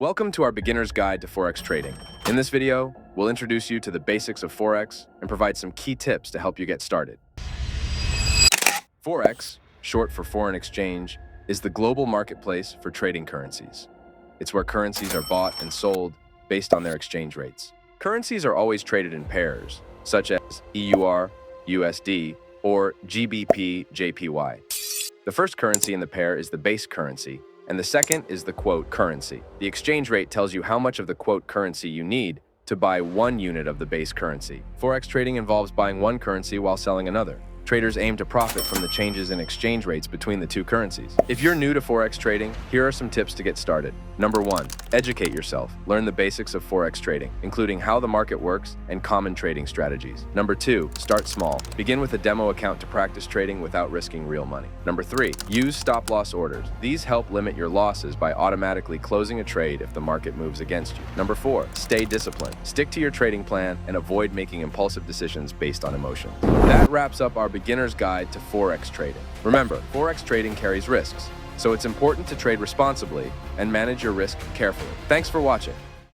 Welcome to our beginner's guide to Forex trading. In this video, we'll introduce you to the basics of Forex and provide some key tips to help you get started. Forex, short for foreign exchange, is the global marketplace for trading currencies. It's where currencies are bought and sold based on their exchange rates. Currencies are always traded in pairs, such as EUR, USD, or GBP, JPY. The first currency in the pair is the base currency, and the second is the quote currency. The exchange rate tells you how much of the quote currency you need to buy 1 unit of the base currency. Forex trading involves buying one currency while selling another. Traders aim to profit from the changes in exchange rates between the two currencies. If you're new to Forex trading, here are some tips to get started. Number 1, educate yourself. Learn the basics of Forex trading, including how the market works and common trading strategies. Number 2, start small. Begin with a demo account to practice trading without risking real money. Number 3, use stop-loss orders. These help limit your losses by automatically closing a trade if the market moves against you. Number 4, stay disciplined. Stick to your trading plan and avoid making impulsive decisions based on emotion. That wraps up our beginner's guide to Forex trading. Remember, Forex trading carries risks, so it's important to trade responsibly and manage your risk carefully. Thanks for watching.